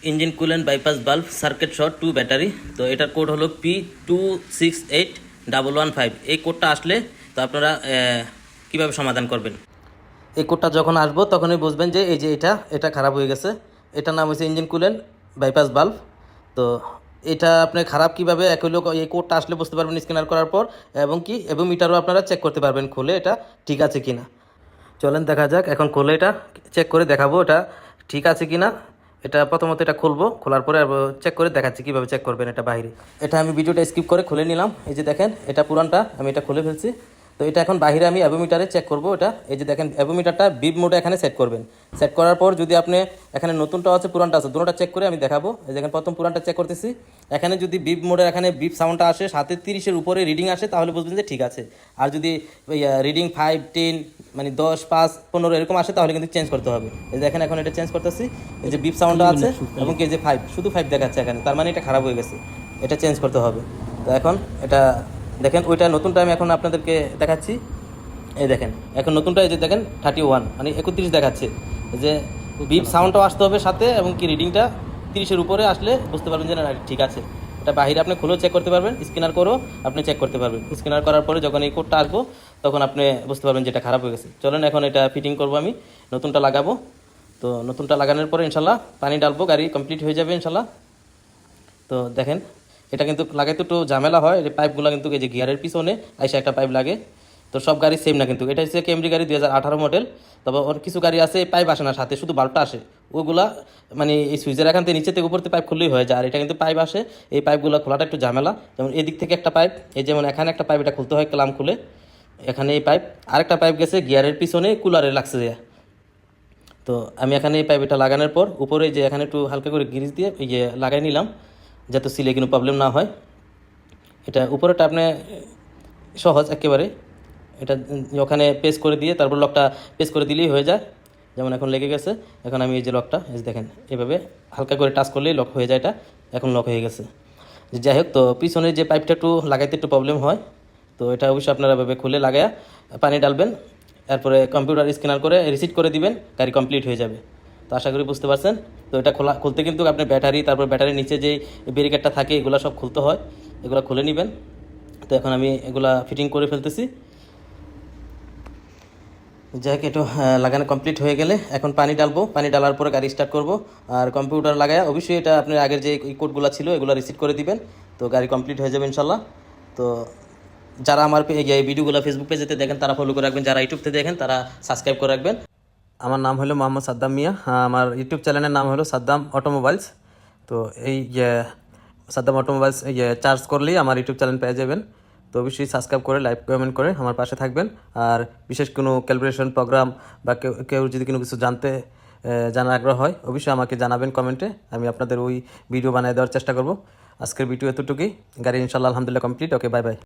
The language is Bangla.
Engine coolant bypass bulb circuit short 2 battery. তো এটার কোড হলো P268115। এই কোডটা আসলে তো আপনারা কিভাবে সমাধান করবেন। এই কোডটা যখন আসবো তখনই বুঝবেন যে এই যে এটা খারাপ হয়ে গেছে। এটার নাম হচ্ছে ইঞ্জিন কুলেন্ট বাইপাস বাল্ব। তো এটা আপনি খারাপ কীভাবে এক হলো, এই কোডটা আসলে বুঝতে পারবেন স্ক্যানার করার পর, এবং মিটারও আপনারা চেক করতে পারবেন খুলে এটা ঠিক আছে কিনা। চলেন দেখা যাক, এখন খুলে এটা চেক করে দেখাবো এটা ঠিক আছে কিনা। এটা প্রথমত এটা খুলবো, খোলার পরে চেক করে দেখাচ্ছি কীভাবে চেক করবেন এটা বাইরে। এটা আমি ভিডিওটা স্কিপ করে খুলে নিলাম। এই যে দেখেন এটা পুরানটা, আমি এটা খুলে ফেলছি। তো এটা এখন বাইরে আমি অ্যাভোমিটারে চেক করব এটা। এই যে দেখেন অ্যাভোমিটারটা বিপ মোডে এখানে সেট করবেন। সেট করার পর যদি আপনি এখানে নতুনটা আছে পুরানটা আছে, দুটোটা চেক করে আমি দেখাবো। এই দেখেন প্রথম পুরানটা চেক করতেছি। এখানে যদি বিপ মোডের এখানে বিপ সাউন্ডটা আসে 7:30-এর উপরে রিডিং আসে তাহলে বুঝবেন যে ঠিক আছে। আর যদি রিডিং 5, 10 মানে 10, 5, 15 এরকম আসে তাহলে কিন্তু চেঞ্জ করতে হবে। এই দেখেন এখন এটা চেঞ্জ করতেছি। এই যে বিপ সাউন্ডটা আছে এবং কি যে 5 শুধু 5 দেখাচ্ছে এখানে, তার মানে এটা খারাপ হয়ে গেছে, এটা চেঞ্জ করতে হবে। তো এখন এটা দেখেন ওইটা নতুনটা আমি এখন আপনাদেরকে দেখাচ্ছি। এই দেখেন এখন নতুনটা, এই যে দেখেন 31 মানে 31 দেখাচ্ছে। যে বিপ সাউন্ডটাও আসতে হবে সাথে, এবং কি রিডিংটা 30-এর উপরে আসলে বুঝতে পারবেন যে না ঠিক আছে। এটা বাইরে আপনি খুলেও চেক করতে পারবেন, স্ক্যানার করেও আপনি চেক করতে পারবেন। স্ক্যানার করার পরে যখন এই কোডটা আসবো তখন আপনি বুঝতে পারবেন যে এটা খারাপ হয়ে গেছে। চলেন এখন এটা ফিটিং করবো, আমি নতুনটা লাগাবো। তো নতুনটা লাগানোর পরে ইনশাল্লাহ পানি ডালবো, গাড়ি কমপ্লিট হয়ে যাবে ইনশাল্লাহ। তো দেখেন এটা কিন্তু লাগাইতে একটু ঝামেলা হয়। এই পাইপগুলো কিন্তু এই যে গিয়ারের পিছনে আইসা একটা পাইপ লাগে। তো সব গাড়ি সেম না, কিন্তু এটা হচ্ছে কেমরি গাড়ি 2018 মডেল। তবে ওর কিছু গাড়ি আছে পাইপ আসে না সাথে, শুধু বাল্বটা আসে। ওগুলা মানে এই সুইচের এখান থেকে নিচে থেকে উপর থেকে পাইপ খুললেই হয়ে যায়। আর এটা কিন্তু পাইপ আসে, এই পাইপগুলো খোলাটা একটু ঝামেলা। যেমন এদিক থেকে একটা পাইপ, এই যেমন এখানে একটা পাইপ, এটা খুলতে হয় ক্লাম খুলে। এখানে এই পাইপ, আরেকটা পাইপ গেছে গিয়ারের পিছনে কুলারে লাগছে। তো আমি এখানে এই পাইপটা লাগানোর পর উপরে যে এখানে একটু হালকা করে গ্রিজ দিয়ে এই যে লাগাই নিলাম, যাতে সিলে কোনো প্রবলেম না হয়। এটা উপরেটা আপনি সহজ একেবারে, এটা ওখানে পেস্ট করে দিয়ে তারপর লকটা পেস্ট করে দিলেই হয়ে যায়। যেমন এখন লেগে গেছে। এখন আমি এই যে লকটা এই যে দেখেন এভাবে হালকা করে টাচ করলেই লক হয়ে যায়। এটা এখন লক হয়ে গেছে। যাই হোক, তো পিছনের যে পাইপটা একটু লাগাইতে একটু প্রবলেম হয়। তো এটা অবশ্যই আপনারা এভাবে খুলে লাগায়া পানি ডালবেন, এরপরে কম্পিউটার স্ক্যানার করে রিসিট করে দিবেন, গাড়ি কমপ্লিট হয়ে যাবে। তো আশা করি বুঝতে পারছেন। তো এটা খুলতে কিন্তু আপনার ব্যাটারি, তারপর ব্যাটারির নিচে যে ব্যারিকেডটা থাকে এগুলো সব খুলতে হয়, এগুলো খুলে নেবেন। তো এখন আমি এগুলা ফিটিং করে ফেলতেছি। যাই হোক, একটু লাগানো কমপ্লিট হয়ে গেলে এখন পানি ডালবো, পানি ডালার পরে গাড়ি স্টার্ট করব। আর কম্পিউটার লাগায় অবশ্যই এটা আপনার আগের যে কোডগুলো ছিল এগুলো রিসিট করে দিবেন। তো গাড়ি কমপ্লিট হয়ে যাবে ইনশাল্লাহ। তো যারা আমার এই ভিডিওগুলো ফেসবুক পেজেতে দেখেন তারা ফলো করে রাখবেন, যারা ইউটিউবতে দেখেন তারা সাবস্ক্রাইব করে রাখবেন। আমার নাম হলো মোহাম্মদ সাদ্দাম মিয়া, আমার ইউটিউব চ্যানেলের নাম হলো সাদ্দাম অটোমোবাইলস। তো এই সাদ্দাম অটোমোবাইলস চার্জ করলেই আমার ইউটিউব চ্যানেল পেয়ে যাবেন। তো অবশ্যই সাবস্ক্রাইব করে লাইক কমেন্ট করে আমার পাশে থাকবেন। আর বিশেষ কোনো ক্যালিব্রেশন প্রোগ্রাম বা কেউ যদি কোনো কিছু জানার আগ্রহ হয় অবশ্যই আমাকে জানাবেন কমেন্টে, আমি আপনাদের ওই ভিডিও বানিয়ে দেওয়ার চেষ্টা করব। আজকের ভিডিও এতটুকুই। গাড়ি ইনশাল্লাহ আলহামদুলিল্লাহ কমপ্লিট। ওকে, বাই বাই।